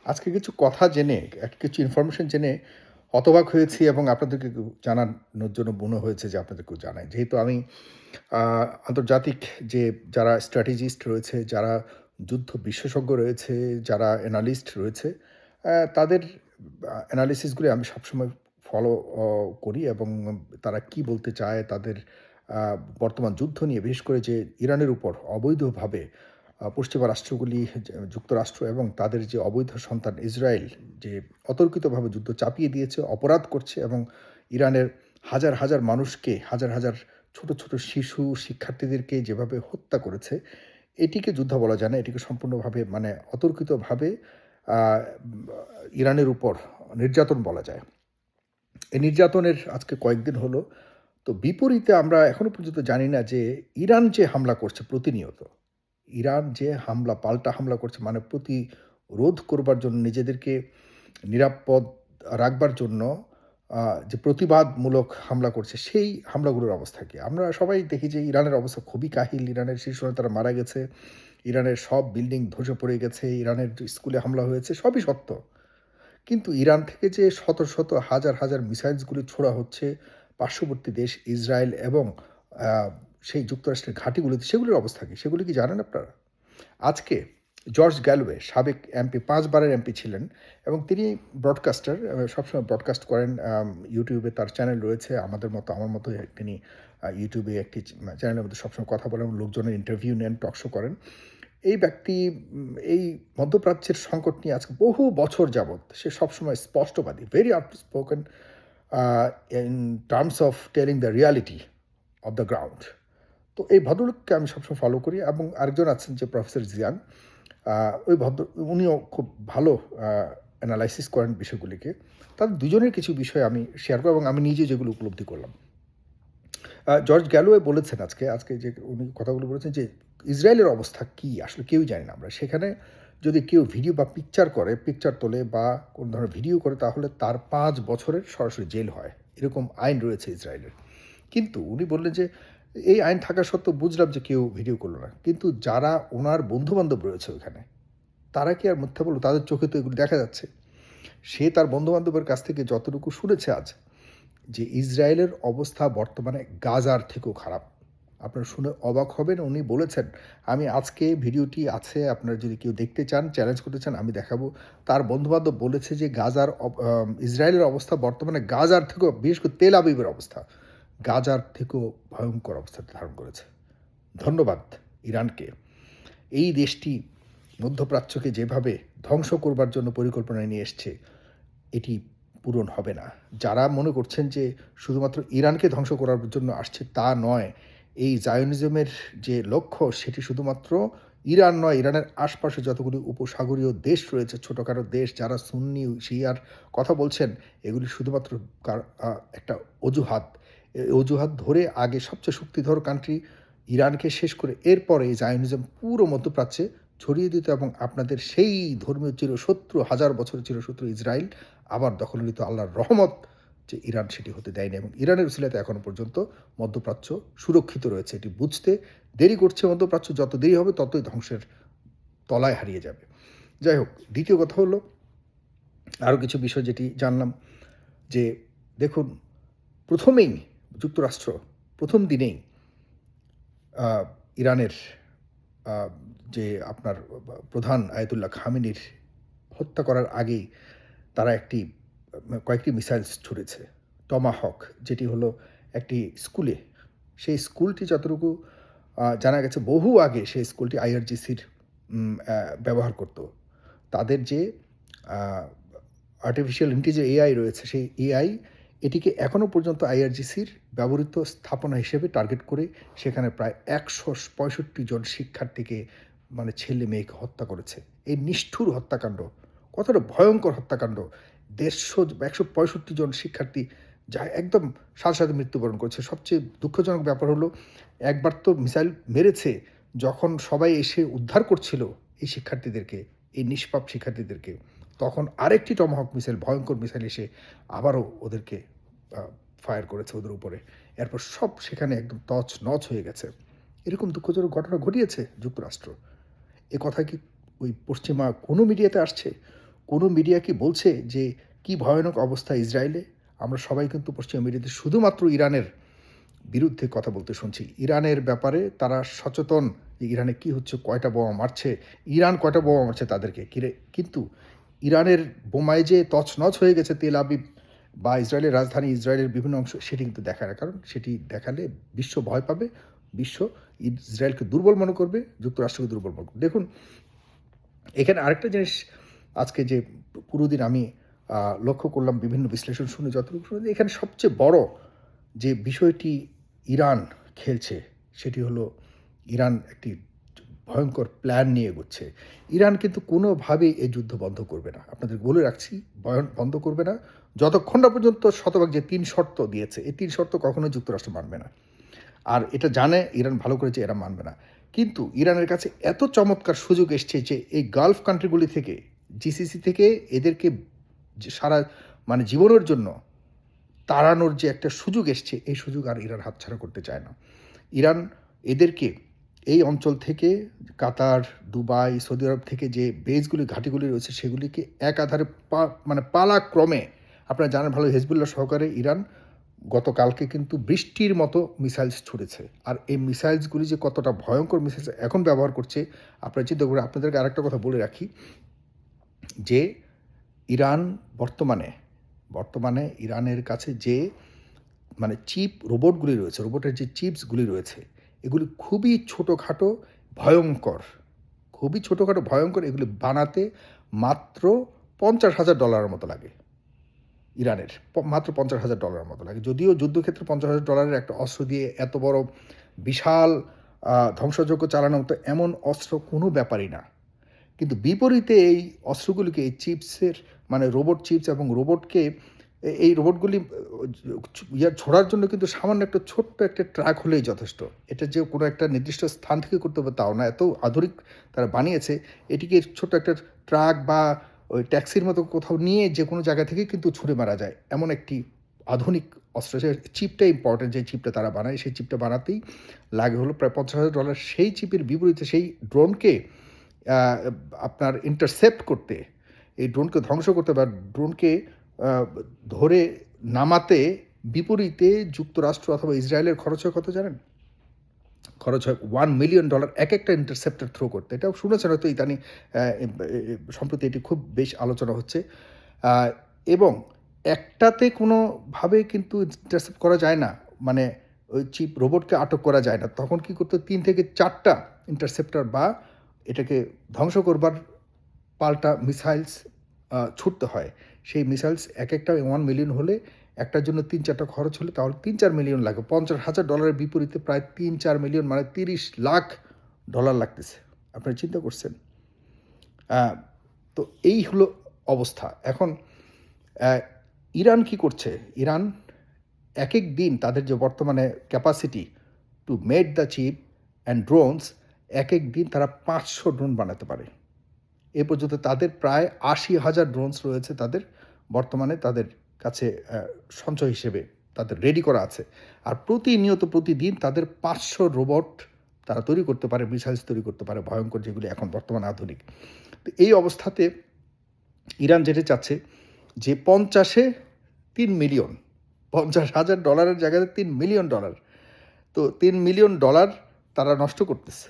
আজকে কিছু কথা জেনে, কিছু ইনফরমেশন জেনে হতবাক হয়েছি এবং আপনাদেরকে জানানোর জন্য মনে হয়েছে যে আপনাদেরকেও জানাই। যেহেতু আমি আ আন্তর্জাতিক যে যারা স্ট্র্যাটেজিস্ট রয়েছে, যারা যুদ্ধ বিশেষজ্ঞ রয়েছে, যারা অ্যানালিস্ট রয়েছে, তাদের অ্যানালিসিসগুলি আমি সবসময় ফলো করি এবং তারা কি বলতে চায়, তাদের আ বর্তমান যুদ্ধ নিয়ে, বিশেষ করে যে ইরানের উপর অবৈধভাবে পশ্চিমা রাষ্ট্রগুলি, যুক্তরাষ্ট্র এবং তাদের যে অবৈধ সন্তান ইসরায়েল যে অতর্কিতভাবে যুদ্ধ চাপিয়ে দিয়েছে, অপরাধ করছে এবং ইরানের হাজার, হাজার মানুষকে, হাজার, হাজার ছোট, ছোট শিশু, শিক্ষার্থীদেরকে যেভাবে হত্যা করেছে, এটিকে যুদ্ধ বলা যায় না। এটিকে সম্পূর্ণভাবে মানে অতর্কিতভাবে আ ইরানের উপর নির্যাতন বলা যায়। এই নির্যাতনের আজকে কয়েকদিন হলো। তো বিপরীতে আমরা এখনো পর্যন্ত জানি না যে ইরান যে হামলা করছে প্রতিনিয়ত, ইরান যে পাল্টা হামলা করছে মানে প্রতিরোধ করবার জন্য নিজেদেরকে নিরাপদ রাখবার জন্য যে প্রতিবাদমূলক হামলা করছে, সেই হামলাগুলোর অবস্থা কি? আমরা সবাই দেখি যে ইরানের অবস্থা খুবই কাহিল। ইরানের শীর্ষ নেতারা মারা গেছে। ইরানের সব বিল্ডিং ধসে পড়ে গেছে। ইরানের যে স্কুলে হামলা হয়েছে সবই সত্য। কিন্তু ইরান থেকে যে শত, শত হাজার, হাজার মিসাইলসগুলি ছোড়া হচ্ছে পার্শ্ববর্তী দেশ ইসরায়েল এবং আ সেই যুক্তরাষ্ট্রের ঘাঁটিগুলিতে, সেগুলির অবস্থা কি? সেগুলি কি জানেন আপনারা? আজকে জর্জ গ্যালোওয়ে সাবেক এমপি, ৫ বারের এমপি ছিলেন এবং তিনি ব্রডকাস্টার, সবসময় ব্রডকাস্ট করেন। ইউটিউবে তার চ্যানেল রয়েছে। আমার মতো তিনি ইউটিউবে একটি চ্যানেলের মধ্যে সবসময় কথা বলেন, লোকজনের ইন্টারভিউ নেন, টক শো করেন। এই ব্যক্তি এই মধ্যপ্রাচ্যের সংকট নিয়ে আজকে বহু বছর যাবৎ সে সবসময় স্পষ্টবাদী, very outspoken in terms of telling the reality of the ground. তো এই ভদ্রলোককে আমি সবসময় ফলো করি এবং আরেকজন আছেন যে প্রফেসর জিয়াং, ওই উনিও খুব ভালো অ্যানালাইসিস করেন বিষয়গুলিকে। তাদের দুজনের কিছু বিষয় আমি শেয়ার করব এবং আমি নিজে যেগুলো উপলব্ধি করলাম। জর্জ গ্যালোওয়ে বলেছেন আজকে যে উনি কথাগুলো বলেছেন যে ইসরায়েলের অবস্থা কী আসলে কেউই জানি না আমরা। সেখানে যদি কেউ ভিডিও বা পিকচার তোলে বা কোনো ধরনের ভিডিও করে, তাহলে তার ৫ বছরের সরাসরি জেল হয়। এরকম আইন রয়েছে ইসরায়েলের। কিন্তু উনি বললেন যে এই আইন থাকা সত্ত্বেও বুঝলাম যে কেউ ভিডিও করল না। কিন্তু যারা উনার বন্ধু-বান্ধব রয়েছে ওখানে, তারা কি আর মিথ্যা বলল? তাদের চোখে তো এগুলো দেখা যাচ্ছে। সে তার বন্ধু-বান্ধবের কাছ থেকে যতটুকু শুনেছে আজ, যে ইসরায়েলের অবস্থা বর্তমানে গাজার থেকেও খারাপ। আপনারা শুনে অবাক হবেন। উনি বলেছেন, আমি আজকে ভিডিওটি আছে, আপনারা যদি কেউ দেখতে চান, চ্যালেঞ্জ করতে চান, আমি দেখাবো। তার বন্ধু-বান্ধব বলেছে যে ইসরায়েলের অবস্থা বর্তমানে গাজার থেকেও, বিশেষ করে তেল আবিবের অবস্থা, গাজার থেকেও ভয়ঙ্কর অবস্থা ধারণ করেছে। ধন্যবাদ ইরানকে। এই দেশটি মধ্যপ্রাচ্যকে যেভাবে ধ্বংস করবার জন্য পরিকল্পনা নিয়ে এসছে, এটি পূরণ হবে না। যারা মনে করছেন যে শুধুমাত্র ইরানকে ধ্বংস করার জন্য আসছে, তা নয়। এই জায়োনিজমের যে লক্ষ্য, সেটি শুধুমাত্র ইরান নয়, ইরানের আশপাশে যতগুলি উপসাগরীয় দেশ রয়েছে, ছোটোখাটো দেশ, যারা সুন্নি শিয়ার কথা বলছেন, এগুলি শুধুমাত্র একটা অজুহাত। এই অজুহাত ধরে আগে সবচেয়ে শক্তিধর কান্ট্রি ইরানকে শেষ করে এরপরে এই জায়োনিজম পুরো মধ্যপ্রাচ্যে ছড়িয়ে দিত এবং আপনাদের সেই ধর্মীয় চিরশত্রু, হাজার বছরের চিরশত্রু ইসরায়েল আবার দখলে নিত। আল্লাহর রহমত যে ইরান সেটি হতে দেয়নি এবং ইরানের উসিলাতে এখনও পর্যন্ত মধ্যপ্রাচ্য সুরক্ষিত রয়েছে। এটি বুঝতে দেরি করছে মধ্যপ্রাচ্য। যত দেরি হবে ততই ধ্বংসের তলায় হারিয়ে যাবে। যাই হোক, দ্বিতীয় কথা হলো আরও কিছু বিষয় যেটি জানলাম যে, দেখুন, প্রথমেই যুক্তরাষ্ট্র প্রথম দিনেই ইরানের আ যে আপনার প্রধান আয়াতুল্লাহ খামেনির হত্যা করার আগেই তারা কয়েকটি মিসাইলস ছুড়েছে। টমাহক, যেটি হলো একটি স্কুলে। সেই স্কুলটি যতটুকু জানা গেছে বহু আগে সেই স্কুলটি আইআরজিসির ব্যবহার করত। তাদের যে আ আর্টিফিশিয়াল ইন্টেলিজেন্স এআই রয়েছে, সেই এআই এটিকে এখনও পর্যন্ত আইআরজিসির ব্যবহৃত স্থাপনা হিসেবে টার্গেট করে সেখানে প্রায় ১৬৫ জন শিক্ষার্থীকে, মানে ছেলে মেয়েকে হত্যা করেছে। এই নিষ্ঠুর হত্যাকাণ্ড, কতটা ভয়ঙ্কর হত্যাকাণ্ড! ১৬৫ জন শিক্ষার্থী যা একদম সাথে, সাথে মৃত্যুবরণ করেছে। সবচেয়ে দুঃখজনক ব্যাপার হলো, একবার তো মিসাইল মেরেছে, যখন সবাই এসে উদ্ধার করছিল এই শিক্ষার্থীদেরকে, এই নিষ্পাপ শিক্ষার্থীদেরকে, তখন আরেকটি টমাহক মিসাইল, ভয়ঙ্কর মিসাইল এসে আবারও ওদেরকে আ ফায়ার করেছে ওদের উপরে। এরপর সব সেখানে একদম তছনছ হয়ে গেছে। এরকম দুঃখজনক ঘটনা ঘটিয়েছে যুক্তরাষ্ট্র। এ কথা কি ওই পশ্চিমা কোনো মিডিয়াতে আসছে? কোনো মিডিয়া কি বলছে যে কী ভয়ানক অবস্থা ইসরায়েলে? আমরা সবাই কিন্তু পশ্চিমা মিডিয়াতে শুধুমাত্র ইরানের বিরুদ্ধে কথা বলতে শুনছি। ইরানের ব্যাপারে তারা সচেতন যে ইরানে কী হচ্ছে, কয়টা বোমা মারছে, ইরান কয়টা বোমা মারছে তাদেরকে কিন্তু ইরানের বোমায় যে তছনছ হয়ে গেছে তেল আবিব বা ইসরায়েলের রাজধানী, ইসরায়েলের বিভিন্ন অংশ, সেটি কিন্তু দেখায় না। কারণ সেটি দেখালে বিশ্ব ভয় পাবে, বিশ্ব ইসরায়েলকে দুর্বল মনে করবে, যুক্তরাষ্ট্রকে দুর্বল মনে করবে। দেখুন, এখানে আরেকটা জিনিস আজকে যে পুরো দিন আমি লক্ষ্য করলাম, বিভিন্ন বিশ্লেষণ শুনে যতটুকু শুনে, এখানে সবচেয়ে বড় যে বিষয়টি ইরান খেলছে সেটি হলো ইরান একটি ভয়ঙ্কর প্ল্যান নিয়ে এগোচ্ছে। ইরান কিন্তু কোনোভাবেই এই যুদ্ধ বন্ধ করবে না। আপনাদের বলে রাখছি, বন্ধ করবে না যতক্ষণ না পর্যন্ত শতভাগ যে ৩ শর্ত দিয়েছে, এই ৩ শর্ত কখনোই যুক্তরাষ্ট্র মানবে না। আর এটা জানে ইরান ভালো করে যে এরা মানবে না। কিন্তু ইরানের কাছে এত চমৎকার সুযোগ এসছে যে এই গালফ কান্ট্রিগুলি থেকে, জিসিসি থেকে এদেরকে সারা জীবনের জন্য তাড়ানোর যে একটা সুযোগ এসছে, এই সুযোগ আর ইরান হাতছাড়া করতে চায় না। ইরান এদেরকে এই অঞ্চল থেকে, কাতার, দুবাই, সৌদি আরব থেকে যে বেসগুলি, ঘাঁটিগুলি রয়েছে, সেগুলিকে এক আধারে পালাক্রমে, আপনারা জানেন ভালো, হেজবুল্লাহ সহকারে ইরান গতকালকে কিন্তু বৃষ্টির মতো মিসাইলস ছুড়েছে। আর এই মিসাইলসগুলি যে কতটা ভয়ঙ্কর মিসাইলস এখন ব্যবহার করছে আপনারা চিন্তা করে। আপনাদেরকে আরেকটা কথা বলে রাখি যে ইরান বর্তমানে ইরানের কাছে যে চিপ রোবটগুলি রয়েছে, রোবটের যে চিপসগুলি রয়েছে, এগুলি খুবই ছোটোখাটো, ভয়ঙ্কর, খুবই ছোটোখাটো, ভয়ঙ্কর। এগুলি বানাতে মাত্র $50,000 মতো লাগে। ইরানের মাত্র $50,000 মতো লাগে। যদিও যুদ্ধক্ষেত্রে $50,000 একটা অস্ত্র দিয়ে এত বড় বিশাল ধ্বংসযজ্ঞ চালানো মতো এমন অস্ত্র কোনো ব্যাপারই না। কিন্তু বিপরীতে এই অস্ত্রগুলিকে, এই চিপসের রোবট চিপস এবং রোবটকে, এই রোবটগুলি ছোড়ার জন্য কিন্তু সামান্য একটা ছোট্ট একটা ট্রাক হলেই যথেষ্ট। এটা যে কোনো একটা নির্দিষ্ট স্থান থেকে করতে হবে তাও না, এত আধুনিক তারা বানিয়েছে। এটিকে ছোট্ট একটা ট্রাক বা ওই ট্যাক্সির মতো কোথাও নিয়ে যে কোনো জায়গা থেকে কিন্তু ছুঁড়ে মারা যায়, এমন একটি আধুনিক অস্ত্র। সে চিপটা ইম্পর্টেন্ট, যে চিপটা তারা বানায়, সেই চিপটা বানাতেই লাগে হলো প্রায় $50,000। সেই চিপের বিপরীতে সেই ড্রোনকে আপনার ইন্টারসেপ্ট করতে, এই ড্রোনকে ধ্বংস করতে বা ড্রোনকে ধরে নামাতে বিপরীতে যুক্তরাষ্ট্র অথবা ইসরায়েলের খরচ হয় কত জানেন? খরচ হয় $1 মিলিয়ন এক একটা ইন্টারসেপ্টর থ্রো করতে। এটাও শুনেছেন হয়তো, ইদানিং সম্প্রতি এটি খুব বেশ আলোচনা হচ্ছে। এবং একটাতে কোনোভাবে কিন্তু ইন্টারসেপ্ট করা যায় না, ওই চিপ রোবটকে আটক করা যায় না। তখন কি করতে, 3 থেকে 4টা ইন্টারসেপ্টর বা এটাকে ধ্বংস করবার পাল্টা মিসাইলস ছুটতে হয়। সেই মিসাইলস এক একটা 1 মিলিয়ন হলে, একটার জন্য 3-4টা খরচ হলে তাহলে $3-4 মিলিয়ন লাগে। $50,000 বিপরীতে প্রায় 3-4 মিলিয়ন, $30 লাখ লাগতেছে। আপনারা চিন্তা করছেন? তো এই হলো অবস্থা। এখন ইরান কি করছে? ইরান এক দিন তাদের যে বর্তমানে capacity to made the chip and drones, এক দিন তারা 500 ড্রোন বানাতে পারে। এ পর্যন্ত তাদের প্রায় 80,000 ড্রোনস রয়েছে তাদের বর্তমানে তাদের কাছে সঞ্চয় হিসেবে তাদের রেডি করা আছে। আর প্রতিদিন তাদের 500 রোবট তারা তৈরি করতে পারে, মিসাইলস তৈরি করতে পারে ভয়ঙ্কর, যেগুলি এখন বর্তমানে আধুনিক। তো এই অবস্থাতে ইরান যেটা চাচ্ছে যে 50-এ 3 মিলিয়ন, $50,000 জায়গায় $3 মিলিয়ন। তো $3 মিলিয়ন তারা নষ্ট করতেছে।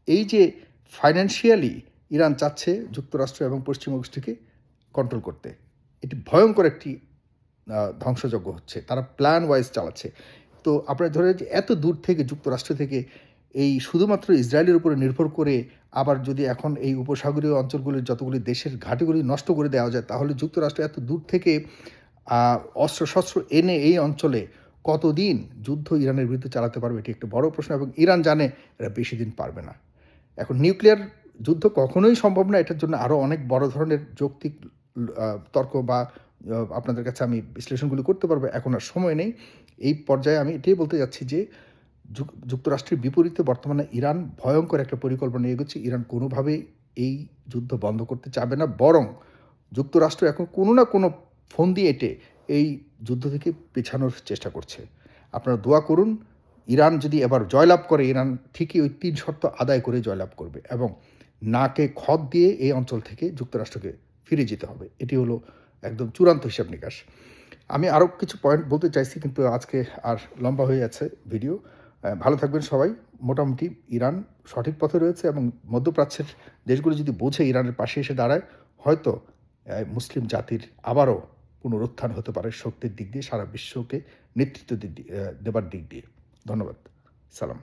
এই যে ফাইন্যান্সিয়ালি ইরান চাচ্ছে যুক্তরাষ্ট্র এবং পশ্চিমা গোষ্ঠীকে কন্ট্রোল করতে। এটি ভয়ঙ্কর একটি ধ্বংসযজ্ঞ হচ্ছে, তারা প্ল্যান ওয়াইজ চালাচ্ছে। তো আপনারা ধরে যে এত দূর থেকে, যুক্তরাষ্ট্র থেকে, এই শুধুমাত্র ইসরায়েলের উপরে নির্ভর করে, আবার যদি এখন এই উপসাগরীয় অঞ্চলগুলির যতগুলি দেশের ঘাঁটিগুলি নষ্ট করে দেওয়া যায়, তাহলে যুক্তরাষ্ট্র এত দূর থেকে অস্ত্রশস্ত্র এনে এই অঞ্চলে কতদিন যুদ্ধ ইরানের বিরুদ্ধে চালাতে পারবে, এটি একটা বড় প্রশ্ন। এবং ইরান জানে এরা বেশি দিন পারবে না। এখন নিউক্লিয়ার যুদ্ধ কখনোই সম্ভব না, এটার জন্য আরও অনেক বড় ধরনের যৌক্তিক তর্ক বা আপনাদের কাছে আমি বিশ্লেষণগুলি করতে পারবো, এখন আর সময় নেই। এই পর্যায়ে আমি এটাই বলতে যাচ্ছি যে যুক্তরাষ্ট্রের বিপরীতে বর্তমানে ইরান ভয়ঙ্কর একটা পরিকল্পনা নিয়ে এগোচ্ছে। ইরান কোনোভাবেই এই যুদ্ধ বন্ধ করতে চাবে না, বরং যুক্তরাষ্ট্র এখন কোনো না কোনো ফন্দি এঁটে এই যুদ্ধ থেকে পেছানোর চেষ্টা করছে। আপনারা দোয়া করুন, ইরান যদি এবার জয়লাভ করে, ইরান ঠিকই ওই 3 শর্ত আদায় করে জয়লাভ করবে এবং নাকে খত দিয়ে এই অঞ্চল থেকে যুক্তরাষ্ট্রকে ফিরে যেতে হবে। এটি হলো একদম চূড়ান্ত হিসাব নিকাশ। আমি আরও কিছু পয়েন্ট বলতে চাইছি কিন্তু আজকে আর লম্বা হয়ে যাচ্ছে ভিডিও। ভালো থাকবেন সবাই। মোটামুটি ইরান সঠিক পথে রয়েছে এবং মধ্যপ্রাচ্যের দেশগুলো যদি বোঝে ইরানের পাশে এসে দাঁড়ায়, হয়তো মুসলিম জাতির আবারও পুনরুত্থান হতে পারে শক্তির দিক দিয়ে, সারা বিশ্বকে নেতৃত্ব দেবার দিক দিয়ে। ধন্যবাদ। সালাম।